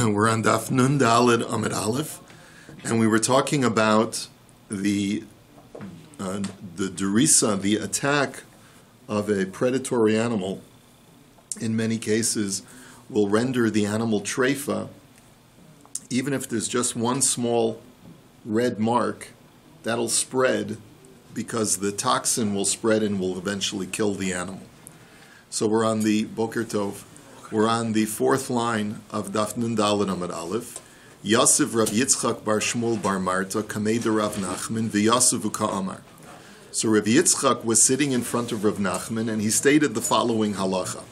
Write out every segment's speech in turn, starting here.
We're on Daf Nun Daled Amid Aleph, and we were talking about the derisa, the attack of a predatory animal. In many cases, will render the animal treifa, even if there's just one small red mark, that'll spread because the toxin will spread and will eventually kill the animal. So we're on the Boker Tov. We're on the fourth line of Daf Nun Daled Amid Aleph. Yasiv Rav Yitzchak bar Shmuel bar Marta kamei de Rav Nachman v'Yasiv ka'amar. So Rav Yitzchak was sitting in front of Rav Nachman, and he stated the following halacha: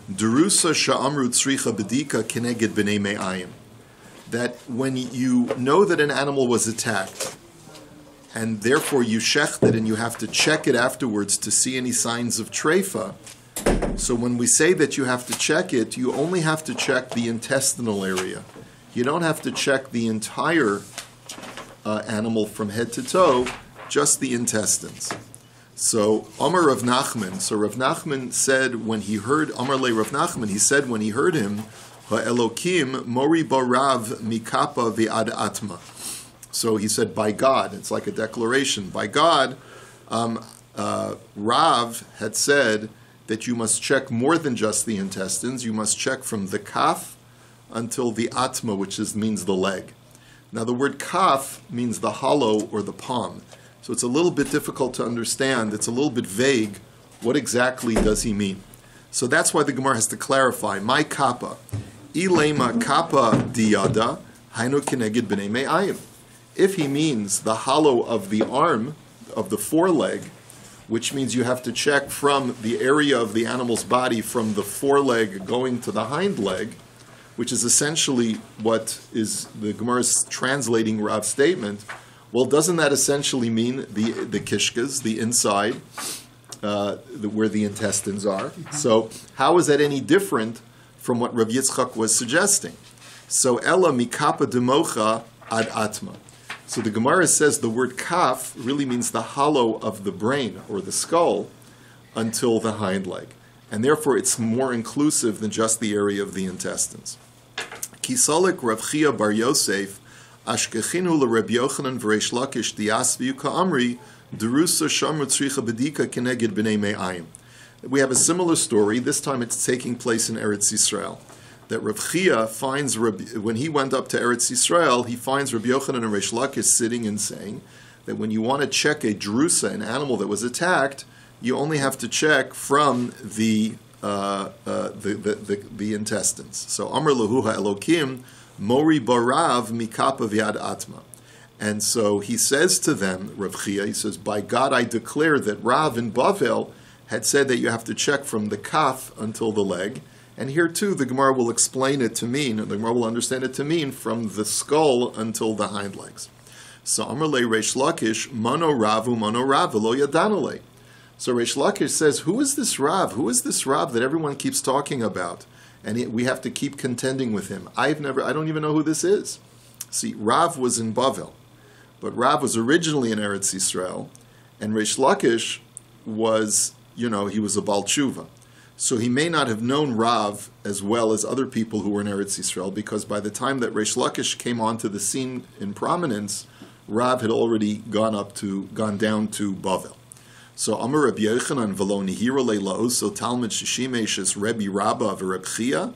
Derusa sha'amru tzricha bedika keneged b'nei me'ayim. That when you know that an animal was attacked, and therefore you shecht it and you have to check it afterwards to see any signs of treifa. So when we say that you have to check it, you only have to check the intestinal area. You don't have to check the entire animal from head to toe, just the intestines. So Amar Rav Nachman. So Rav Nachman said when he heard Amar le Rav Nachman, he said when he heard him, Ha'elokim mori barav mikapa v'ad atma. So he said, by God. It's like a declaration. By God, Rav had said that you must check more than just the intestines. You must check from the kaf until the atma, which means the leg. Now the word kaf means the hollow or the palm. So it's a little bit difficult to understand. It's a little bit vague. What exactly does he mean? So that's why the Gemara has to clarify. My kappa. Ilema kappa diyada hainu keneged b'nei me'ayim. If he means the hollow of the arm, of the foreleg, which means you have to check from the area of the animal's body from the foreleg going to the hind leg, which is essentially what is the Gemara's translating Rav's statement. Well, doesn't that essentially mean the kishkas, the inside, where the intestines are? So how is that any different from what Rav Yitzchak was suggesting? So Ella mikapa democha ad atma. So the Gemara says the word kaf really means the hollow of the brain or the skull until the hind leg. And therefore it's more inclusive than just the area of the intestines. Kisalik Rav Chia bar Yosef ashkechinu l'Reb Yochanan v'Reish Lakish diasviu ka'amri derusa shamru tzricha bedika keneged b'nei me'ayim. We have a similar story. This time it's taking place in Eretz Yisrael. That Rav Chia finds, when he went up to Eretz Yisrael, he finds Rabbi Yochanan and Reish Lakish sitting and saying that when you want to check a drusa, an animal that was attacked, you only have to check from the intestines. So Amar Lahu Elokim Mori Barav Mikapa Viad Atma. And so he says to them, Rav Chia, he says, by God I declare that Rav in Bavel had said that you have to check from the kaf until the leg. And here too, the Gemara will explain it to mean, and the Gemara will understand it to mean, from the skull until the hind legs. So Amar le Reish Lakish, Mano Ravu, Mano Rav, Lo Yadanale. So Reish Lakish says, who is this Rav? Who is this Rav that everyone keeps talking about? And we have to keep contending with him. I don't even know who this is. See, Rav was in Bavel, but Rav was originally in Eretz Yisrael, and Reish Lakish was, he was a Baal Tshuva. So he may not have known Rav as well as other people who were in Eretz Yisrael, because by the time that Reish Lakish came onto the scene in prominence, Rav had already gone down to Bavel. So Amar Rabbi Yochanan v'lo nihira le'la'os so talmud shishimesh Rebbe Rabba v'Reb Chia.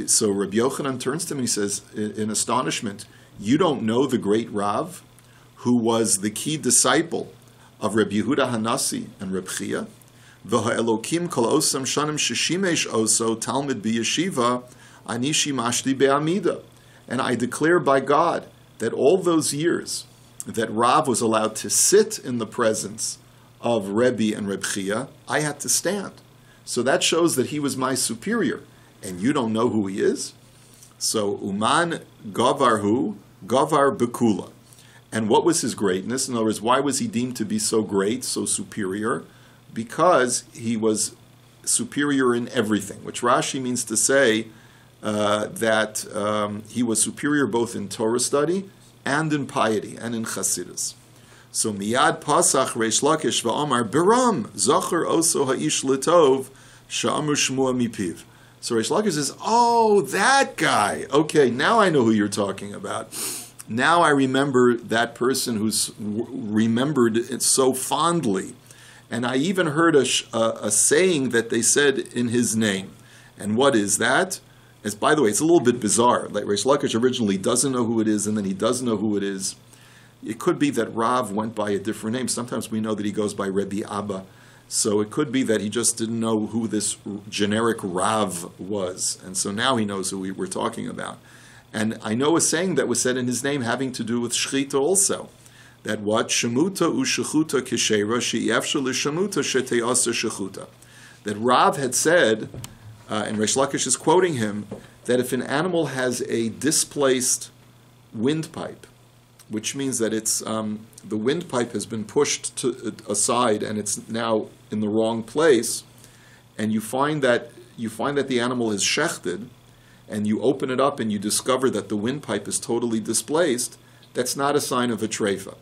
So Rabbi Yochanan turns to him and he says, in astonishment, you don't know the great Rav, who was the key disciple of Reb Yehuda Hanasi and Reb Chia? V'ha'elokim kol osam shanim shishimesh oso talmud b'yeshiva anishi mashti be'amida. And I declare by God that all those years that Rav was allowed to sit in the presence of Rebbe and Reb Chia, I had to stand. So that shows that he was my superior. And you don't know who he is? So Uman Gavarhu, Gavar Bekula. And what was his greatness? In other words, why was he deemed to be so great, so superior? Because he was superior in everything, which Rashi means to say that he was superior both in Torah study and in piety and in Chassidus. So miyad pasach Reish Lakish va'amar biram zachar oso ha'ish litov sha'amru shmua mipiv. So Reish Lakish says, oh, that guy. Okay, now I know who you're talking about. Now I remember that person who's remembered it so fondly. And I even heard a saying that they said in his name. And what is that? As, by the way, it's a little bit bizarre. Like Reish Lakish originally doesn't know who it is, and then he does know who it is. It could be that Rav went by a different name. Sometimes we know that he goes by Rebbe Abba. So it could be that he just didn't know who this generic Rav was. And so now he knows who we're talking about. And I know a saying that was said in his name having to do with Shechita also. That what? Shemuta u shechuta kishera she'yefsha l'shemuta shete'asa shechuta. That Rav had said, and Reish Lakish is quoting him, that if an animal has a displaced windpipe, which means that it's the windpipe has been pushed aside and it's now in the wrong place, and you find that the animal is shechted, and you open it up and you discover that the windpipe is totally displaced, that's not a sign of a treifa,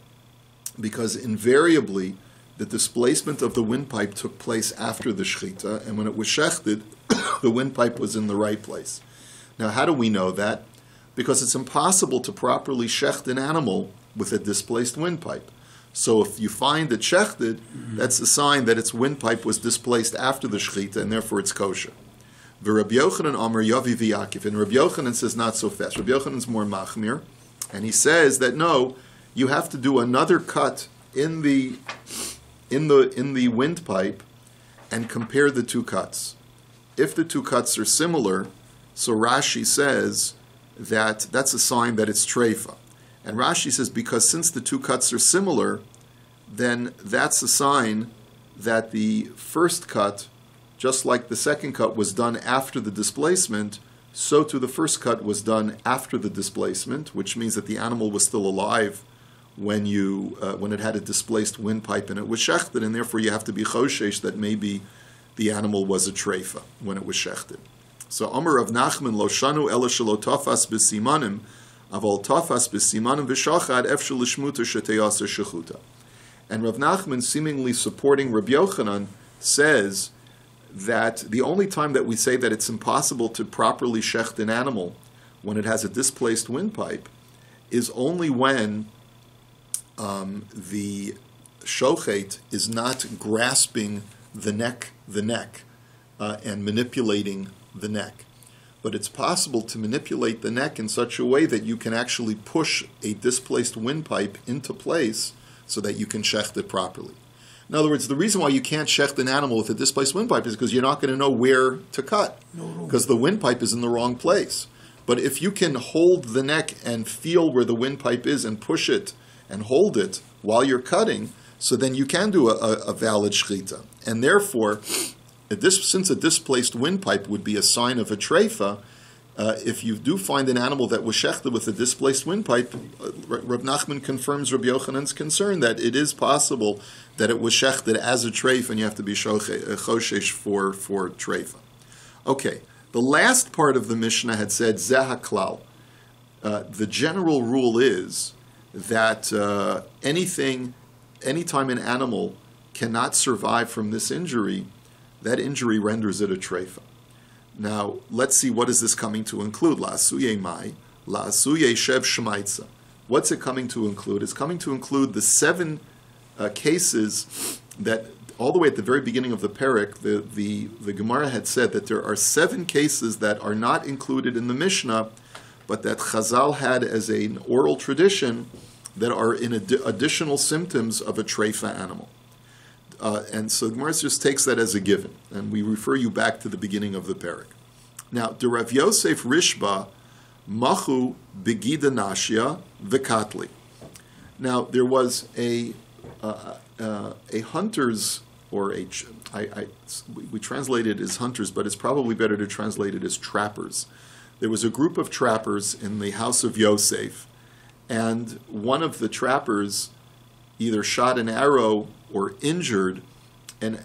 because invariably the displacement of the windpipe took place after the shechita, and when it was shechted, the windpipe was in the right place. Now, how do we know that? Because it's impossible to properly shecht an animal with a displaced windpipe. So if you find it shechted, that's a sign that its windpipe was displaced after the shechita, and therefore it's kosher. Rabbi Yochanan Amar Yavi v'Yakiv, and Rabbi Yochanan says not so fast. Rabbi Yochanan's more machmir, and he says that no, you have to do another cut in the windpipe and compare the two cuts. If the two cuts are similar, so Rashi says that that's a sign that it's treifa. And Rashi says because since the two cuts are similar, then that's a sign that the first cut, just like the second cut was done after the displacement, so too the first cut was done after the displacement, which means that the animal was still alive when it had a displaced windpipe and it was shechted, and therefore you have to be choshesh that maybe the animal was a treifa when it was shechted. So Amar Rav Nachman lo shanu ela shelo tafas b'simanim avol tafas b'simanim v'shachad efshel lishmuta sheteyasa shechuta. And Rav Nachman, seemingly supporting Rabbi Yochanan, says that the only time that we say that it's impossible to properly shecht an animal when it has a displaced windpipe is only when the shochet is not grasping the neck and manipulating the neck. But it's possible to manipulate the neck in such a way that you can actually push a displaced windpipe into place so that you can shecht it properly. In other words, the reason why you can't shecht an animal with a displaced windpipe is because you're not going to know where to cut, because the windpipe is in the wrong place. But if you can hold the neck and feel where the windpipe is and push it and hold it while you're cutting, so then you can do a valid shechita. And therefore, since a displaced windpipe would be a sign of a treifa, if you do find an animal that was shechted with a displaced windpipe, Rav Nachman confirms Rabbi Yochanan's concern that it is possible that it was shechted as a treifa, and you have to be choshesh for treifa. Okay, the last part of the Mishnah had said zeh haklal. The general rule is that anytime an animal cannot survive from this injury, that injury renders it a treifa. Now, let's see, what is this coming to include? La'asuye mai, la'asuye shev shmaitza. What's it coming to include? It's coming to include the 7 cases that, all the way at the very beginning of the parak, the Gemara had said that there are 7 cases that are not included in the Mishnah, but that Chazal had as an oral tradition that are in additional symptoms of a treifa animal. And so the Gemara just takes that as a given, and we refer you back to the beginning of the parak. Now, the Rav Yosef Rishba machu begida nashia v'katli. Now, there was a hunters, or we translate it as hunters, but it's probably better to translate it as trappers. There was a group of trappers in the house of Yosef, and one of the trappers either shot an arrow or injured an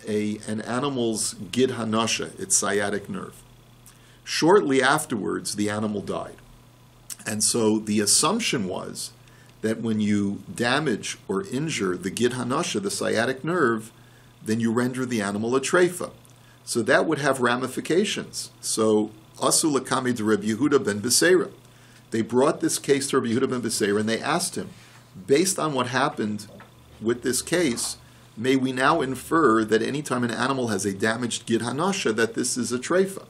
animal's gid hanasha, its sciatic nerve. Shortly afterwards, the animal died. And so the assumption was that when you damage or injure the gid hanasha, the sciatic nerve, then you render the animal a treifa. So that would have ramifications. So Asu Lakami de Rabbi Yehuda ben Beseira. They brought this case to Rabbi Yehuda ben Beseira and they asked him, based on what happened with this case, may we now infer that anytime an animal has a damaged gid hanasha, that this is a treifa?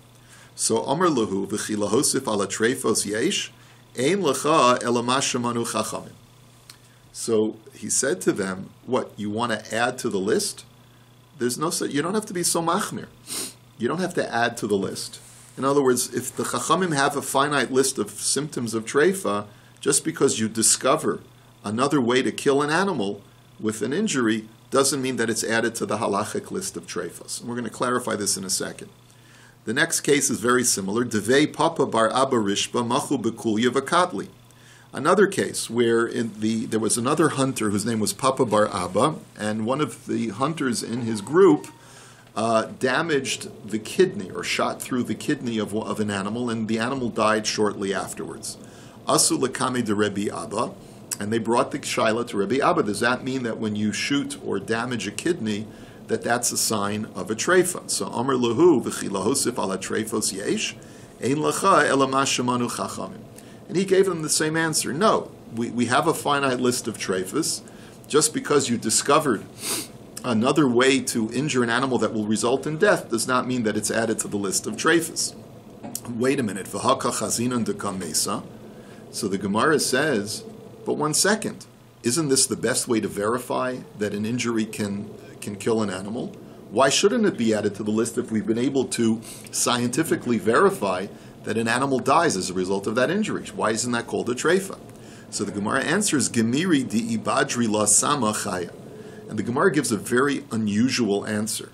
So Amar Lahu v'chi lahosif ala treifos yesh ein lecha elama shemanu chachamim. So he said to them, what, you want to add to the list? There's no, you don't have to be so machmir. You don't have to add to the list. In other words, if the chachamim have a finite list of symptoms of treifa, just because you discover another way to kill an animal with an injury doesn't mean that it's added to the halachic list of treifas. And we're going to clarify this in a second. The next case is very similar. Devei Papa bar Abba Rishba machu bekulya v'katli. Another case where there was another hunter whose name was Papa bar Abba, and one of the hunters in his group damaged the kidney or shot through the kidney of an animal, and the animal died shortly afterwards. Asu lekame de Rabbi Abba, and they brought the shaila to Rabbi Abba. Does that mean that when you shoot or damage a kidney, that's a sign of a treifa? So Amar Lahu v'chi lahosif ala treifos yesh ein lacha elama shemanu chachamim. And he gave them the same answer. No, we have a finite list of treifas. Just because you discovered another way to injure an animal that will result in death does not mean that it's added to the list of treifas. Wait a minute. V'haka chazinan dekam mesa. So the Gemara says, but 1 second, isn't this the best way to verify that an injury can kill an animal? Why shouldn't it be added to the list if we've been able to scientifically verify that an animal dies as a result of that injury? Why isn't that called a treifa? So the Gemara answers, Gemiri di ibadri la sama chaya. And the Gemara gives a very unusual answer,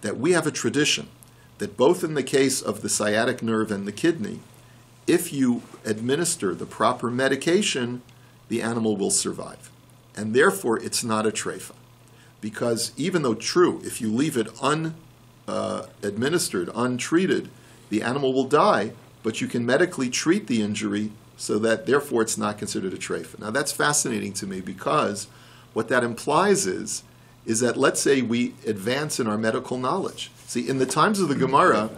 that we have a tradition that both in the case of the sciatic nerve and the kidney, if you administer the proper medication, the animal will survive. And therefore, it's not a treifa. Because even though true, if you leave it unadministered, untreated, the animal will die, but you can medically treat the injury so that therefore it's not considered a treifa. Now that's fascinating to me because what that implies is that let's say we advance in our medical knowledge. See, in the times of the Gemara,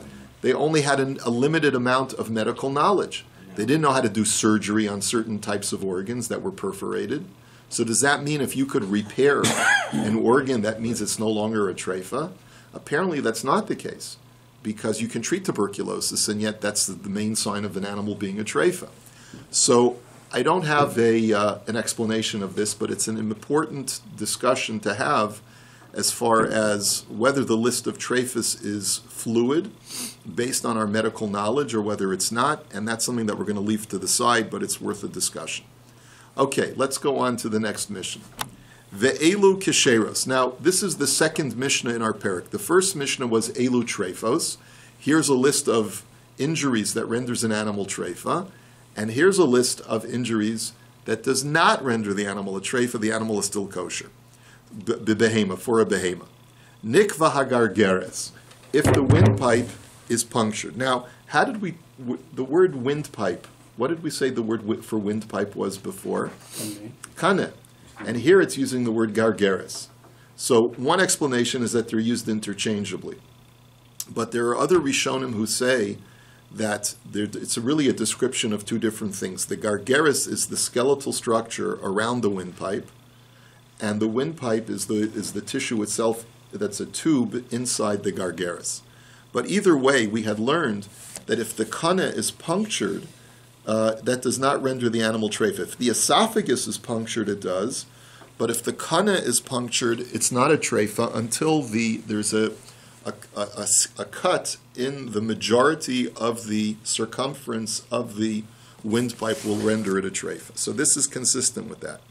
they only had a limited amount of medical knowledge. They didn't know how to do surgery on certain types of organs that were perforated. So does that mean if you could repair an organ, that means it's no longer a treifa? Apparently that's not the case, because you can treat tuberculosis, and yet that's the main sign of an animal being a treifa. So I don't have an explanation of this, but it's an important discussion to have as far as whether the list of treifas is fluid based on our medical knowledge or whether it's not, and that's something that we're going to leave to the side, but it's worth a discussion. Okay, let's go on to the next Mishnah. Ve'elu kesheros. Now, this is the second Mishnah in our parak. The first Mishnah was Elu treifos. Here's a list of injuries that renders an animal treifa, and here's a list of injuries that does not render the animal a treifa. The animal is still kosher. Behema, for a behema. Nikva hagargeres, if the windpipe is punctured. Now, how did the word windpipe, what did we say the word for windpipe was before? Kane. And here it's using the word gargeres. So one explanation is that they're used interchangeably. But there are other Rishonim who say that it's really a description of two different things. The gargeres is the skeletal structure around the windpipe, and the windpipe is the tissue itself that's a tube inside the gargeres. But either way, we had learned that if the kana is punctured, that does not render the animal treifa. If the esophagus is punctured, it does. But if the kana is punctured, it's not a treifa until there's a cut in the majority of the circumference of the windpipe will render it a treifa. So this is consistent with that.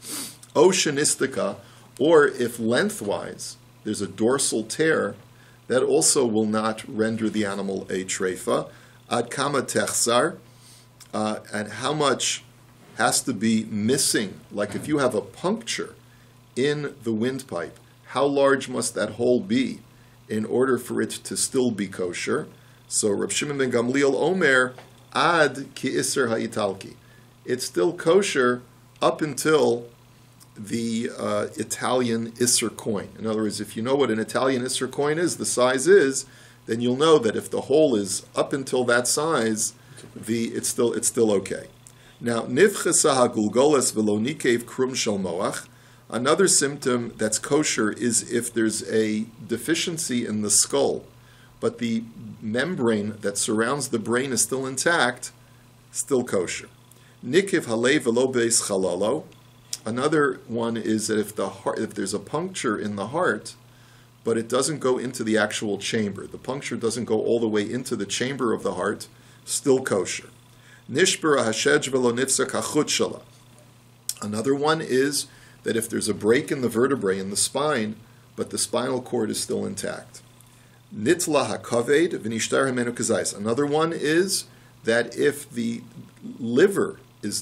Oceanistica, or if lengthwise there's a dorsal tear, that also will not render the animal a treifa. Ad kama techsar, and how much has to be missing? Like if you have a puncture in the windpipe, how large must that hole be in order for it to still be kosher? So Rav Shimon ben Gamliel Omer, ad ki iser ha'italki. It's still kosher up until the Italian Isser coin. In other words, if you know what an Italian Isser coin is, the size is then you'll know that if the hole is up until that size, it's still okay. Now, nifchasa hagulgolas velo nikev krum shel moach. Another symptom that's kosher is if there's a deficiency in the skull, but the membrane that surrounds the brain is still intact, still kosher. Nikiv halev velo beis chalalo. Another one is that if there's a puncture in the heart, but it doesn't go into the actual chamber, the puncture doesn't go all the way into the chamber of the heart, still kosher. Nishbara hashej velo nifsak hachut shala. Another one is that if there's a break in the vertebrae in the spine, but the spinal cord is still intact. Nitla hakaved v'nishtar himenu kazais. Another one is that if the liver is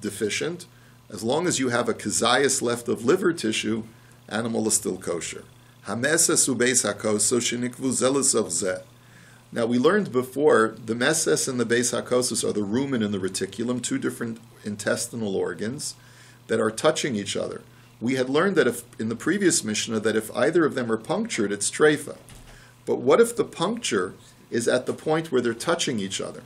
deficient, as long as you have a kazayas left of liver tissue, animal is still kosher. Hameses ubeis hakoso shenikvu zelos of zeh. Now we learned before the meses and the beis hakosos are the rumen and the reticulum, two different intestinal organs that are touching each other. We had learned that if in the previous Mishnah that if either of them are punctured, it's treifa. But what if the puncture is at the point where they're touching each other?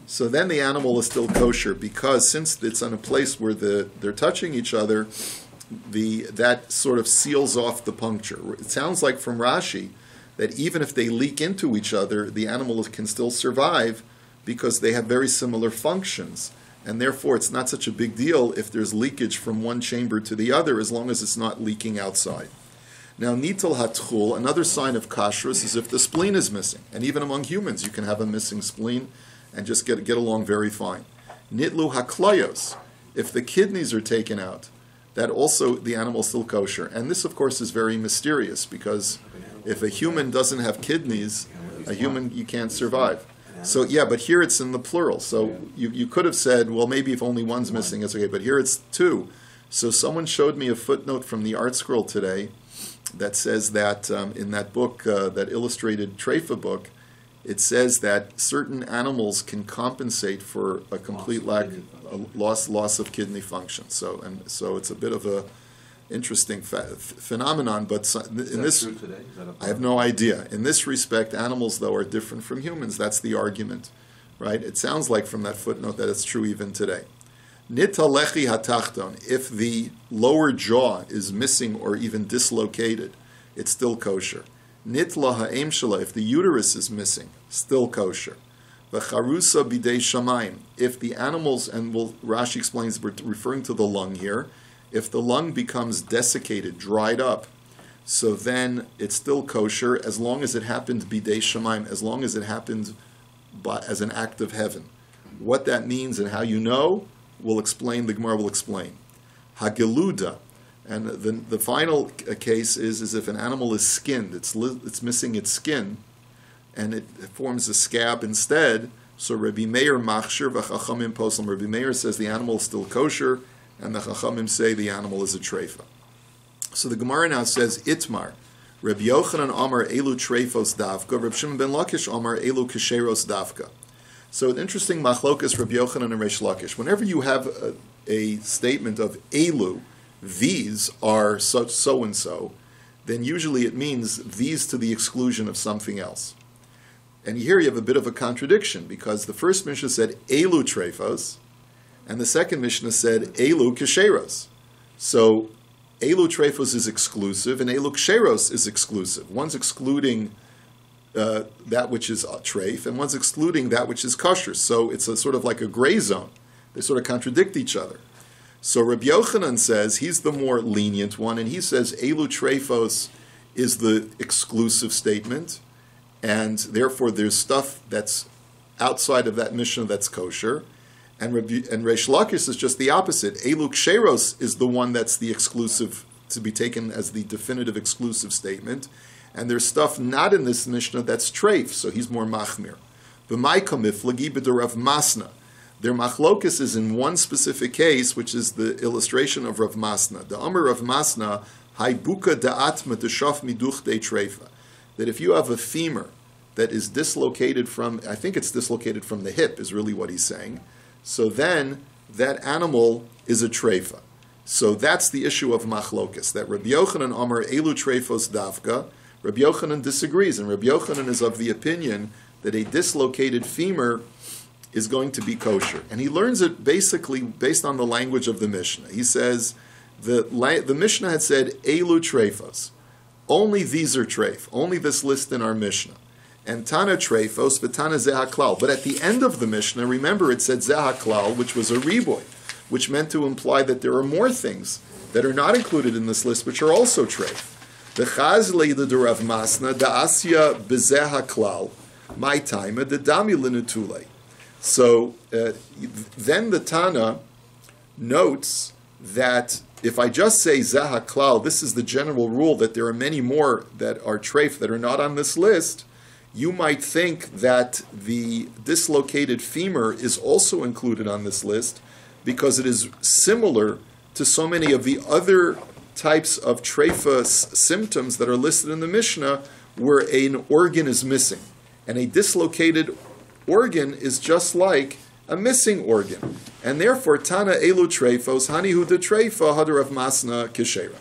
So then the animal is still kosher because since it's on a place where they're touching each other, that sort of seals off the puncture. It sounds like from Rashi that even if they leak into each other, the animal can still survive because they have very similar functions. And therefore, it's not such a big deal if there's leakage from one chamber to the other, as long as it's not leaking outside. Now, nitel hatchul, another sign of kashrus, is if the spleen is missing. And even among humans, you can have a missing spleen and just get along very fine. Nitlu haklayos, if the kidneys are taken out, that also the animal is still kosher. And this, of course, is very mysterious, because if a human doesn't have kidneys, you can't survive. So yeah, but here it's in the plural. So you could have said, well, maybe if only one's missing, it's okay. But here it's two. So someone showed me a footnote from the art scroll today that says that in that book, that illustrated Treifa book, it says that certain animals can compensate for a complete loss of kidney function. So it's a bit of a interesting phenomenon, but in this, I have no idea. In this respect, animals, though, are different from humans. That's the argument, right? It sounds like from that footnote that it's true even today. Nitalechi hatachton, if the lower jaw is missing or even dislocated, it's still kosher. Nitla ha'em shala, if the uterus is missing, still kosher. V'charusa bidei shamayim, if the animals, and Rashi explains, we're referring to the lung here, if the lung becomes desiccated, dried up, so then it's still kosher as long as it happened bidei shamayim, as long as it happened as an act of heaven. What that means and how you know, the Gemara will explain. Hageluda, and the final case is if an animal is skinned, it's missing its skin, and it forms a scab instead. So Rabbi Meir machshir v'chachamim poslam. Rabbi Meir says the animal is still kosher, and the Chachamim say the animal is a treifa. So the Gemara now says, Itmar, Rabbi Yochanan Amar Elu Treifos Davka, Rabbi Shimon ben Lakish Amar Elu Kesheros Davka. So an interesting machlokas Rabbi Yochanan and Reish Lakish. Whenever you have a statement of Elu, these are so and so, then usually it means these to the exclusion of something else. And here you have a bit of a contradiction, because the first Mishnah said Elu Treifos, and the second Mishnah said, Elu Kesheros. So, Elu Treifos is exclusive, and Elu Kesheros is exclusive. One's excluding that which is treif, and one's excluding that which is kosher. So, it's a sort of like a gray zone. They sort of contradict each other. So, Rabbi Yochanan says, he's the more lenient one, and he says, Elu Treifos is the exclusive statement, and therefore there's stuff that's outside of that Mishnah that's kosher. And Reish Lakish is just the opposite. Elu Ksheros is the one that's the exclusive, to be taken as the definitive exclusive statement. And there's stuff not in this Mishnah that's treif, so he's more machmir. V'maika miflagi b'derav Masna. Their machlokus is in one specific case, which is the illustration of Rav Masna. The Amar Rav Masna, haibuka da'atma t'shaf miduch de treifa. That if you have a femur that is dislocated from, I think it's dislocated from the hip, is really what he's saying. So then, that animal is a treifa. So that's the issue of machlokas, that Rabbi Yochanan Amar Elu Treifos Davka, Rabbi Yochanan disagrees, and Rabbi Yochanan is of the opinion that a dislocated femur is going to be kosher. And he learns it basically based on the language of the Mishnah. He says, the Mishnah had said, Elu treifos. Only these are treif. Only this list in our Mishnah. And Tana treifos, v'tana zehaklal. But at the end of the Mishnah, remember it said zehaklal, which was a riboy, which meant to imply that there are more things that are not included in this list, which are also treif. V'chazle the Rav Masna, da'asya bezehaklal, my time, the dami linutule. So then the Tana notes that if I just say Zaha Klal, this is the general rule that there are many more that are treif that are not on this list, you might think that the dislocated femur is also included on this list because it is similar to so many of the other types of treifa symptoms that are listed in the Mishnah where an organ is missing. And a dislocated organ is just like a missing organ. And therefore, Tana elu treifos, hanihu de treifa, hadar of masna kishera.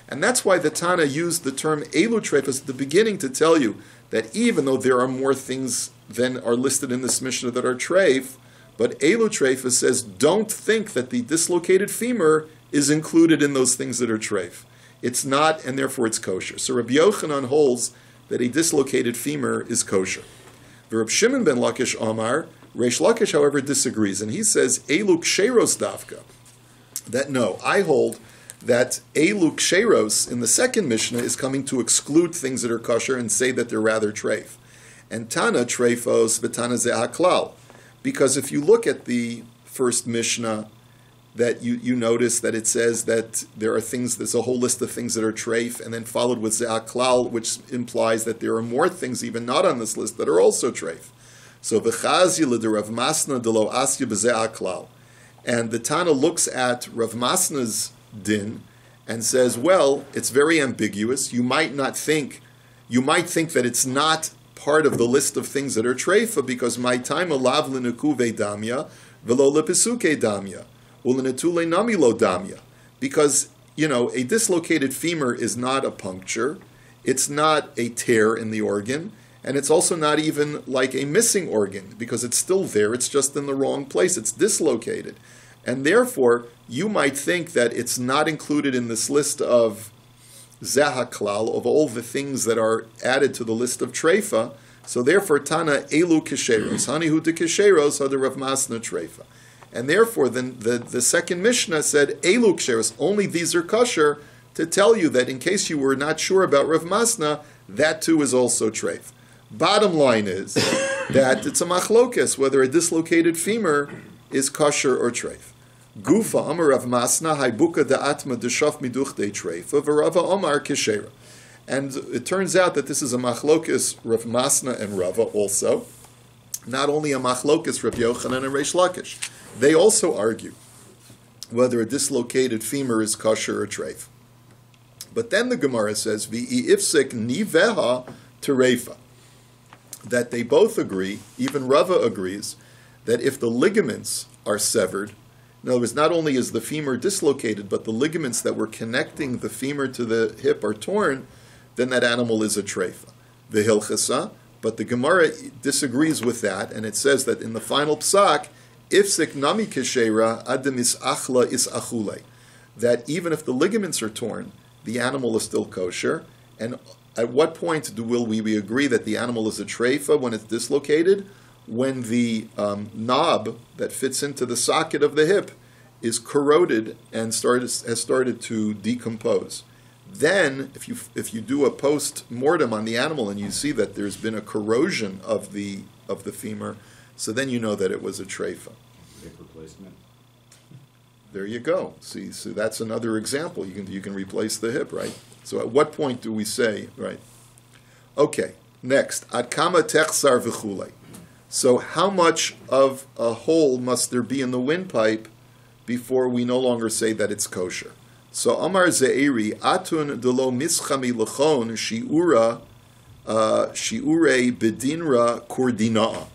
And that's why the Tana used the term elu treifos at the beginning to tell you that even though there are more things than are listed in this Mishnah that are treif, but elu treifos says don't think that the dislocated femur is included in those things that are treif. It's not, and therefore it's kosher. So Rabbi Yochanan holds that a dislocated femur is kosher. Reb Shimon ben Lakish Omar, Reish Lakish, however, disagrees, and he says, Elu ksheros dafka. That no, I hold that Elu ksheros in the second Mishnah is coming to exclude things that are kosher and say that they're rather treif. And Tana treifos v'tana zehaklal. Because if you look at the first Mishnah, that you notice that it says that there are things, there's a whole list of things that are treif, and then followed with ze'aklal, which implies that there are more things even not on this list that are also treif. So v'chazi l'de Rav Masna de lo asya b'ze'aklal. And the Tana looks at Rav Masna's din and says, well, it's very ambiguous. You might think that it's not part of the list of things that are treifa because my time alav l'nekuve damya v'lo l'pesuke damya. Because, a dislocated femur is not a puncture, it's not a tear in the organ, and it's also not even like a missing organ, because it's still there, it's just in the wrong place, it's dislocated. And therefore, you might think that it's not included in this list of zahaklal, of all the things that are added to the list of treifa, so therefore, Tana elu kesheros, hanihu de kesheros, hada Rav Masna treifa. And therefore, then the second Mishnah said, Elu ksheros, only these are kosher, to tell you that in case you were not sure about Rav Masna, that too is also treif. Bottom line is that it's a machlokes, whether a dislocated femur is kosher or treif. Gufa amar Rav Masna, haibuka da'atma deshaf miduch de treifa, v'rava omar keshera. And it turns out that this is a machlokes Rav Masna and Rava also. Not only a machlokes Rav Yochanan and Reish Lakish. They also argue whether a dislocated femur is kosher or treif. But then the Gemara says, V'i ifsek niveha tereifa, that they both agree, even Rava agrees, that if the ligaments are severed, in other words, not only is the femur dislocated, but the ligaments that were connecting the femur to the hip are torn, then that animal is a treifa. V'hilchasa, but the Gemara disagrees with that, and it says that in the final psak, Ifsek nami keshera adam is achla is achule, that even if the ligaments are torn, the animal is still kosher. And at what point will we agree that the animal is a treifa when it's dislocated? When the knob that fits into the socket of the hip is corroded and has started to decompose. Then, if you do a post-mortem on the animal and you see that there's been a corrosion of the femur, so then you know that it was a treifa. Hip replacement. There you go. See, so that's another example. You can replace the hip, right? So at what point do we say, right? Okay, next. Ad kama techsar v'chulei. So how much of a hole must there be in the windpipe before we no longer say that it's kosher? So Amar Ze'eri, atun delo mischami lechon shi'ure bedinra kurdina'a.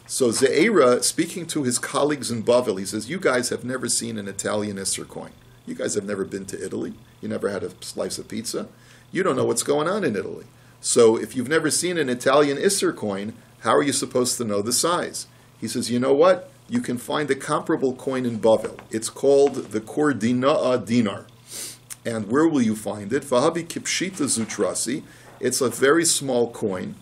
So Ze'era, speaking to his colleagues in Bavel, he says, you guys have never seen an Italian Isser coin. You guys have never been to Italy. You never had a slice of pizza. You don't know what's going on in Italy. So if you've never seen an Italian Isser coin, how are you supposed to know the size? He says, you know what? You can find a comparable coin in Bavel. It's called the Kordina'a dinar. And where will you find it? Vahabi kipshita zutrasi. It's a very small coin.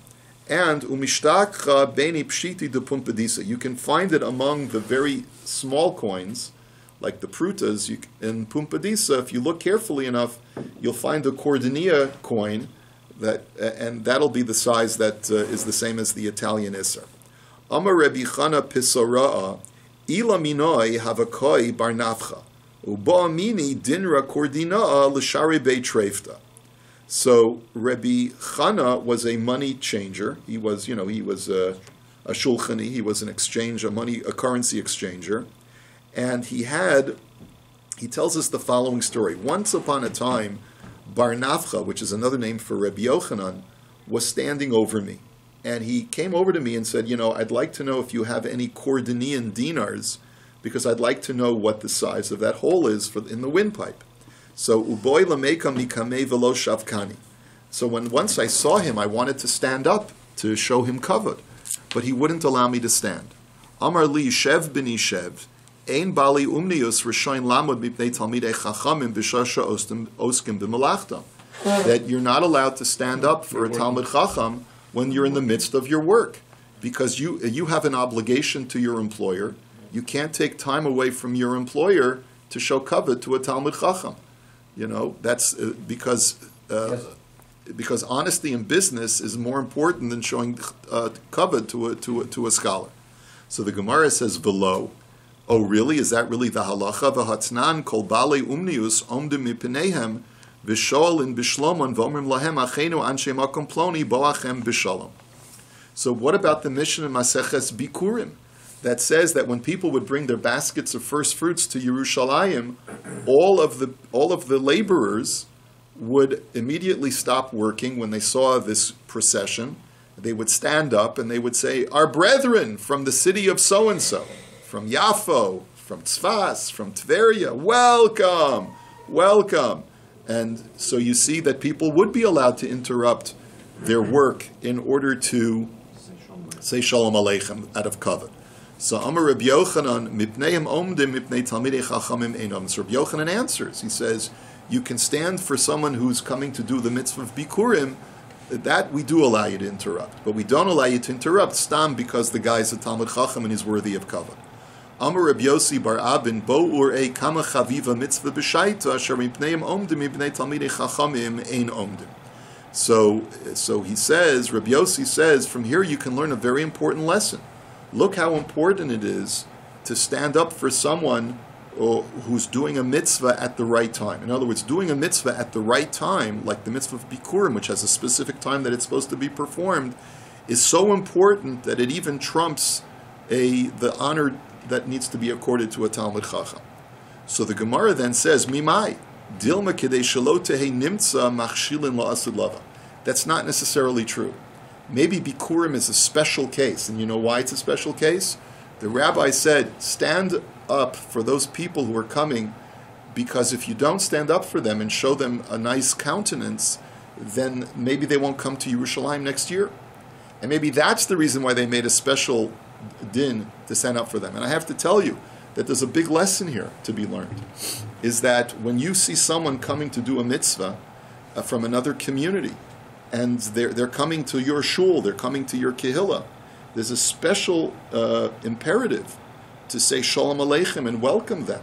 And umishtakha beni pshiti de pumpadisa. You can find it among the very small coins, like the prutas in Pumpadisa. If you look carefully enough, you'll find a Cordinia coin, and that'll be the size that is the same as the Italian Isser. Amar Rebbi Chana Pisora'a, ila minoi havakoi bar nafcha, uba mini dinra Cordina'a l'shari beit trefta. So Rebbi Chana was a money changer. He was a shulchani. He was a currency exchanger. And he tells us the following story. Once upon a time, Bar Nafcha, which is another name for Rebbe Yochanan, was standing over me. And he came over to me and said, I'd like to know if you have any Cordinian dinars, because I'd like to know what the size of that hole is in the windpipe. So, Uboy lameka mikame velo shavkani. So once I saw him, I wanted to stand up to show him kavod, but he wouldn't allow me to stand. Amar li shev b'ni shev, ein bali umnius rishoin lamod mipnei talmidei chachamim b'shasha oskim b'malachtam. That you're not allowed to stand up for a Talmud Chacham when you're in the midst of your work, because you have an obligation to your employer. You can't take time away from your employer to show kavod to a Talmud Chacham. That's because honesty in business is more important than showing kavod to a scholar. So the Gemara says below, oh really? Is that really the halacha? V'hatznan kol balei umnius omdim mipenehem v'sholin b'shlomon v'omrim lahem achenu anshe makom ploni boachem b'shalom. So what about the mission in Maseches Bikurim that says that when people would bring their baskets of first fruits to Yerushalayim, all of the laborers would immediately stop working when they saw this procession. They would stand up and they would say, our brethren from the city of so-and-so, from Yafo, from Tzfas, from Tveria, welcome, welcome. And so you see that people would be allowed to interrupt their work in order to say Shalom Aleichem out of kavod. So Amar Rabbi Yochanan, mipneim omdim mipnei talmidei chachamim einam. So Rabbi Yochanan answers. He says, you can stand for someone who's coming to do the mitzvah of Bikurim. That we do allow you to interrupt, but we don't allow you to interrupt stam because the guy is a Talmud Chacham and he's worthy of kavod. Amar Rabbi Yossi bar Abin bo urei kama chaviva mitzvah b'shaita asher mipneim omdim mipnei talmidei chachamim ein omdim. So he says, Rabbi Yossi says, from here you can learn a very important lesson. Look how important it is to stand up for someone who's doing a mitzvah at the right time. In other words, doing a mitzvah at the right time, like the mitzvah of Bikurim, which has a specific time that it's supposed to be performed, is so important that it even trumps the honor that needs to be accorded to a Talmud Chacham. So the Gemara then says, Mimai, Dilma kedei shelo tehei nimtza machshilin la'asud lava. That's not necessarily true. Maybe Bikurim is a special case, and you know why it's a special case? The rabbi said, stand up for those people who are coming, because if you don't stand up for them and show them a nice countenance, then maybe they won't come to Yerushalayim next year. And maybe that's the reason why they made a special din to stand up for them. And I have to tell you that there's a big lesson here to be learned, is that when you see someone coming to do a mitzvah from another community, and they're coming to your shul, they're coming to your kehillah, there's a special imperative to say Shalom Aleichem and welcome them.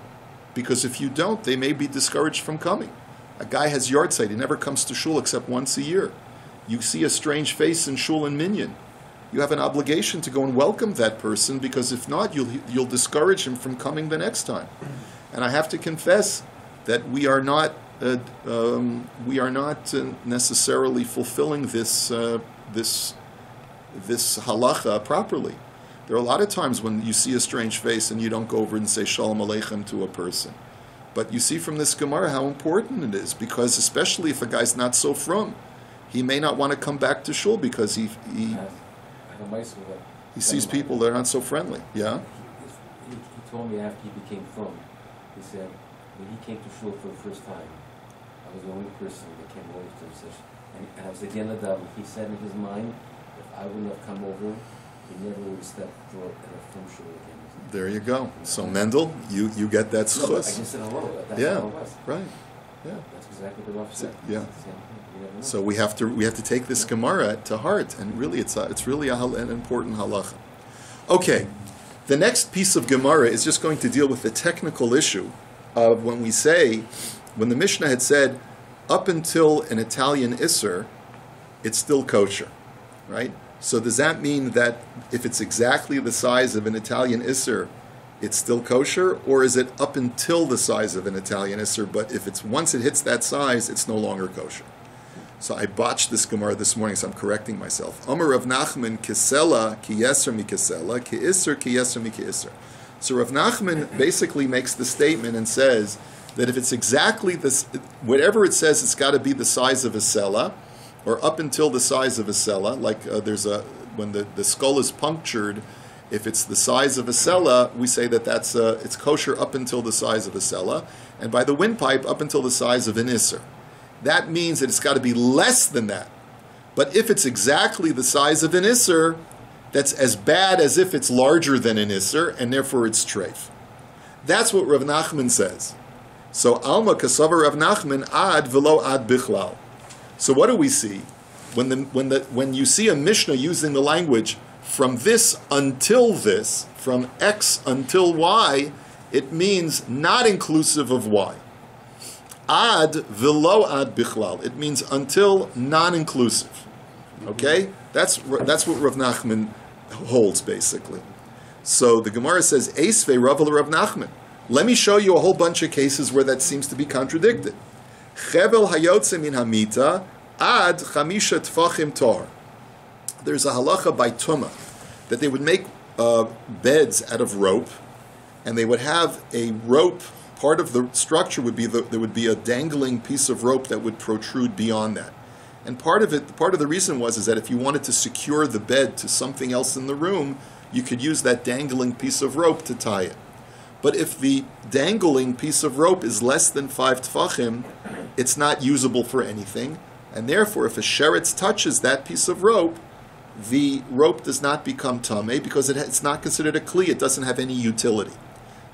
Because if you don't, they may be discouraged from coming. A guy has yard site, he never comes to shul except once a year. You see a strange face in shul and minyan. You have an obligation to go and welcome that person, because if not, you'll discourage him from coming the next time. And I have to confess that we are not necessarily fulfilling this halacha properly. There are a lot of times when you see a strange face and you don't go over and say Shalom Aleichem to a person. But you see from this Gemara how important it is, because especially if a guy's not so frum, he may not want to come back to shul because he sees people that are not so friendly. Yeah? He told me after he became frum, he said, when he came to shul for the first time, I was the only person that came over to the session. And I was at the end of the, he said in his mind, if I wouldn't have come over, he never would have stepped foot at a film show again. There you go. So Mendel, you get that No, I schus. just said hello. That's Yeah, how it was. right. Yeah. That's exactly what Rav said. Yeah. It's the same thing. You never know. So we have to take this Gemara to heart, and really it's really an important halacha. Okay, the next piece of Gemara is just going to deal with the technical issue of when the Mishnah had said, up until an Italian Isser, it's still kosher, right? So does that mean that if it's exactly the size of an Italian Isser, it's still kosher, or is it up until the size of an Italian Isser, but if it's once it hits that size, it's no longer kosher? So I botched this Gemara this morning, so I'm correcting myself. Amar Rav Nachman, kisela ki yeser mi kisela, ki isser ki yeser mi ki isser. So Rav Nachman basically makes the statement and says that if it's exactly this, whatever it says, it's got to be the size of a sela, or up until the size of a sela, like when the skull is punctured, if it's the size of a sela, we say that it's kosher up until the size of a sela, and by the windpipe up until the size of an isser. That means that it's got to be less than that. But if it's exactly the size of an isser, that's as bad as if it's larger than an isser, and therefore it's treif. That's what Rav Nachman says. So Alma Kasava Rav Nachman ad velo ad bichlal. So what do we see when you see a Mishnah using the language from this until this, from X until Y, it means not inclusive of Y. Ad velo ad bichlal. It means until non-inclusive. Okay, that's what Rav Nachman holds basically. So the Gemara says, Eisvei Rav Rav Nachman. Let me show you a whole bunch of cases where that seems to be contradicted. Chevel hayotze min hamita ad chamisha tfachim tor. There's a halacha by Tumah that they would make beds out of rope, and they would have a rope. Part of the structure would be there would be a dangling piece of rope that would protrude beyond that. And part of the reason is that if you wanted to secure the bed to something else in the room, you could use that dangling piece of rope to tie it. But if the dangling piece of rope is less than 5 tfachim, it's not usable for anything. And therefore, if a sheretz touches that piece of rope, the rope does not become tameh because it's not considered a kli. It doesn't have any utility.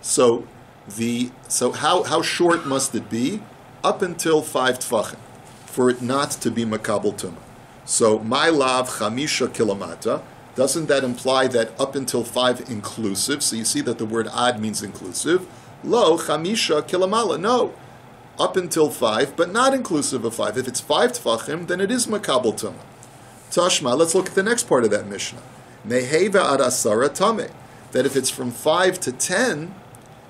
So how short must it be? Up until 5 tfachim, for it not to be makabel tumah. So my lav chamisha kilomata. Doesn't that imply that up until 5 inclusive? So you see that the word ad means inclusive. Lo chamisha kilamala. No, up until 5, but not inclusive of 5. If it's 5 tfachim, then it is makabel tumah. Tashma. Let's look at the next part of that Mishnah. Meheva ad asara tameh. That if it's from 5 to 10.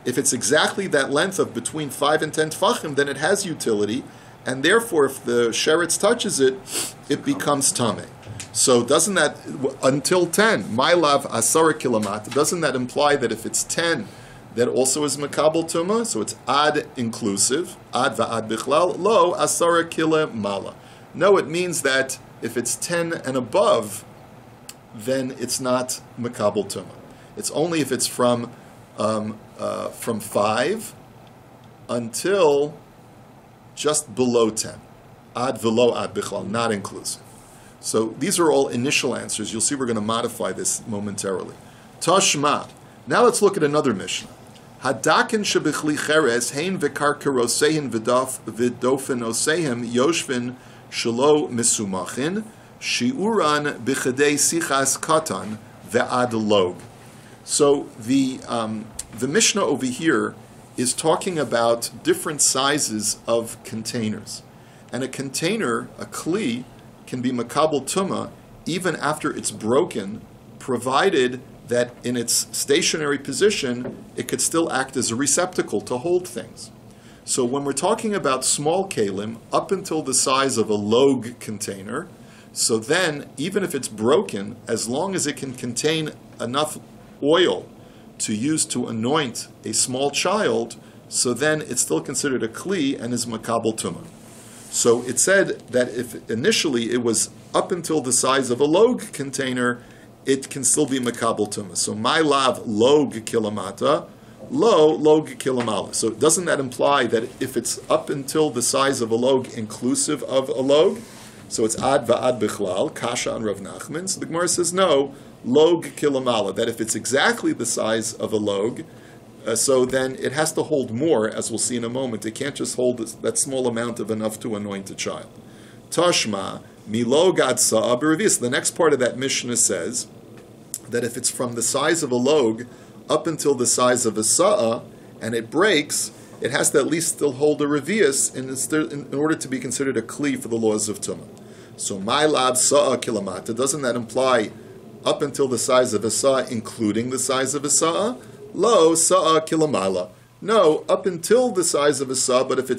If it's exactly that length of between 5 and 10 tfachim, then it has utility, and therefore, if the sheretz touches it, it becomes tameh. So doesn't that, until 10, my lav asara kilomat, doesn't that imply that if it's 10, that also is makabel tumah? So it's ad inclusive, ad va'ad bichlal, lo asara kilamala. No, it means that if it's 10 and above, then it's not makabel tumah. It's only if it's from 5 until just below 10. Ad velo ad bichlal, not inclusive. So these are all initial answers. You'll see we're going to modify this momentarily. Tashma. Now let's look at another Mishnah. Hadakin shebichli cheres hein v'karkarosehin v'dofen osehem yoshvin shelo misumachin shiuran b'chedei sichas katan ve'ad log. So the Mishnah over here is talking about different sizes of containers. And a container, a kli, can be makabel tumah even after it's broken, provided that in its stationary position, it could still act as a receptacle to hold things. So when we're talking about small kalim, up until the size of a log container, so then, even if it's broken, as long as it can contain enough oil to use to anoint a small child, so then it's still considered a kli and is makabel tumah. So it said that if initially it was up until the size of a log container, it can still be makabel tumah. So my lav log kilamata, log kilamala. So doesn't that imply that if it's up until the size of a log inclusive of a log, So it's ad va'ad bichlal, kasha on Rav Nachman. So the Gemara says no, log kilamala, that if it's exactly the size of a log, so then it has to hold more, as we'll see in a moment. It can't just hold that small amount of enough to anoint a child. Tashma, milog ad sa'a b'revius. The next part of that Mishnah says that if it's from the size of a log up until the size of a sa'a, and it breaks, it has to at least still hold a revius in order to be considered a kli for the laws of tumah. So my lab sa'a kilamata, doesn't that imply up until the size of a sa'a, including the size of a sa'a? Lo sa'a kilamala. No, up until the size of a sa'a, but if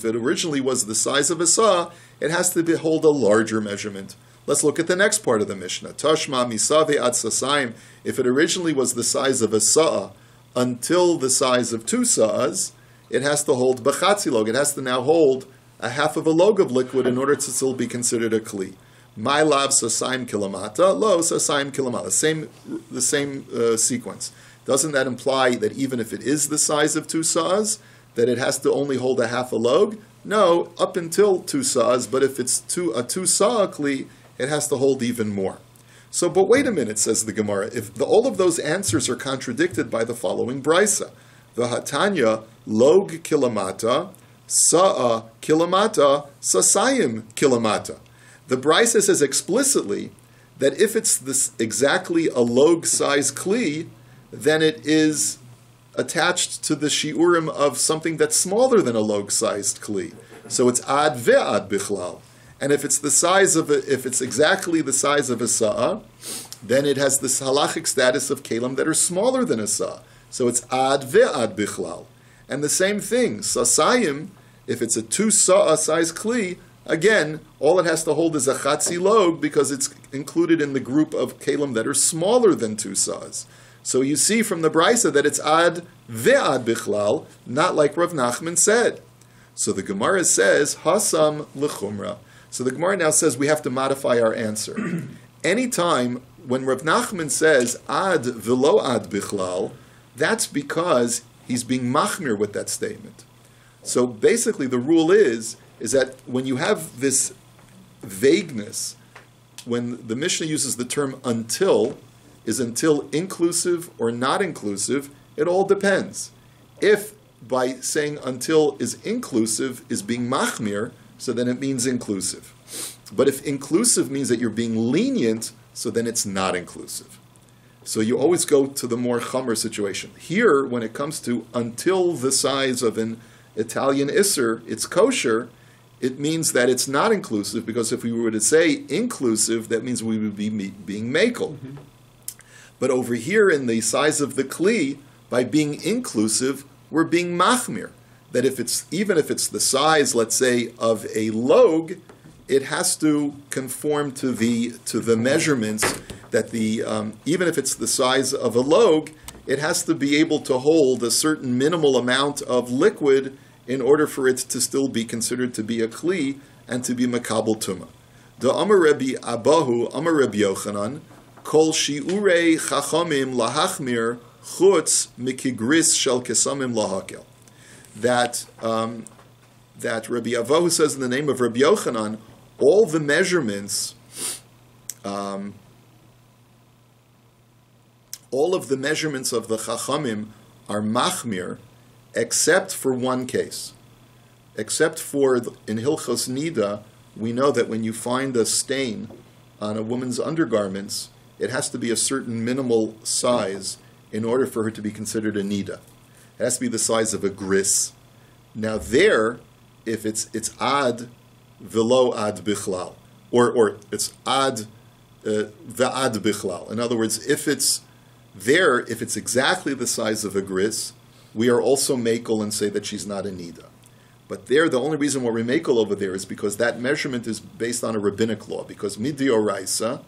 it originally was the size of a sa'a, it has to hold a larger measurement. Let's look at the next part of the Mishnah. Tashma misave ad sasayim. If it originally was the size of a sa'a until the size of 2 sa'as, it has to hold b'chatzi log. It has to now hold a half of a log of liquid in order to still be considered a kli. My lav sasayim kilamata, lo sasayim kilamata. The same sequence. Doesn't that imply that even if it is the size of 2 sa'as, that it has to only hold a half a log? No, up until 2 sa'as, but if it's a 2 sa'a kli, it has to hold even more. So, but wait a minute, says the Gemara, if all of those answers are contradicted by the following brisa. V'hatanya log kilamata, sa'a kilamata, sasayim kilamata. The brisa says explicitly that if it's exactly a log size kli, then it is attached to the shiurim of something that's smaller than a log-sized kli. So it's ad ve'ad bichlal. And if it's exactly the size of a sa'a, then it has this halachic status of kalim that are smaller than a sa'a. So it's ad ve'ad bichlal. And the same thing, sasayim, if it's a 2 sa'a size kli, again, all it has to hold is a chatzi log because it's included in the group of kalim that are smaller than 2 sa'as. So you see from the brisa that it's ad ve'ad bichlal, not like Rav Nachman said. So the Gemara says, hasam l'chumra. So the Gemara now says we have to modify our answer. Anytime when Rav Nachman says ad v'lo ad bichlal, that's because he's being machmir with that statement. So basically the rule is that when you have this vagueness, when the Mishnah uses the term until, is until inclusive or not inclusive? It all depends. If by saying until is inclusive is being machmir, so then it means inclusive. But if inclusive means that you're being lenient, so then it's not inclusive. So you always go to the more chomer situation. Here, when it comes to until the size of an Italian isser, it's kosher, it means that it's not inclusive, because if we were to say inclusive, that means we would be being makel. Mm-hmm. But over here in the size of the kli, by being inclusive, we're being machmir. That even if it's the size, let's say, of a log, it has to conform to the measurements that even if it's the size of a log, it has to be able to hold a certain minimal amount of liquid in order for it to still be considered to be a kli and to be makabel tuma. The Amar Rabbi Abahu, Amar Rabbi Yochanan, Kol shi'urei chachamim lahachmir chutz mikigris shel kesamim lahakel. That Rabbi Avahu says in the name of Rabbi Yochanan, all the measurements, of the chachamim are machmir, except for one case. Except for in Hilchos Nida, we know that when you find a stain on a woman's undergarments, it has to be a certain minimal size in order for her to be considered a nida. It has to be the size of a gris. Now there, if it's ad velo ad bichlal, or it's ad ve'ad bichlal. In other words, if it's exactly the size of a gris, we are also makel and say that she's not a nida. But there, the only reason why we makel over there is because that measurement is based on a rabbinic law. Because midioraisa,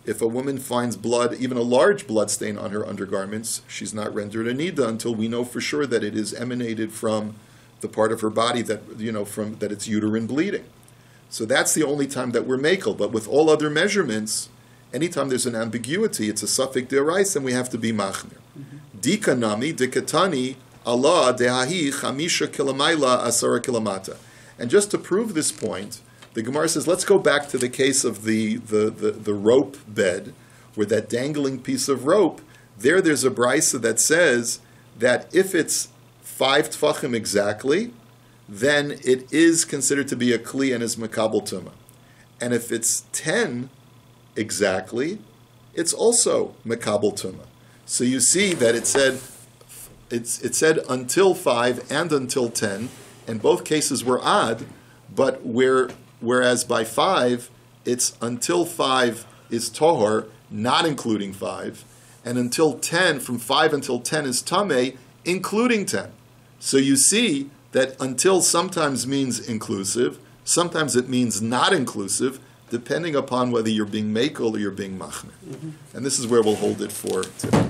if a woman finds blood, even a large blood stain on her undergarments, she's not rendered a nida until we know for sure that it is emanated from the part of her body that that it's uterine bleeding. So that's the only time that we're makel. But with all other measurements, anytime there's an ambiguity, it's a suffix deorais, and we have to be machmir. Dika nami, dikatani, Allah dehahi chamisha kilomaila asara kilomata. And just to prove this point, The Gemara says, let's go back to the case of the rope bed, where that dangling piece of rope, there's a brisa that says that if it's 5 tfachim exactly, then it is considered to be a kli and is makabel tuma. And if it's 10 exactly, it's also makabel tuma. So you see that it said until 5 and until 10, and both cases were odd, but whereas by 5, it's until 5 is tohor, not including 5, and until 10, from 5 until 10 is tameh, including 10. So you see that until sometimes means inclusive, sometimes it means not inclusive, depending upon whether you're being makel or you're being machmir. And this is where we'll hold it for today.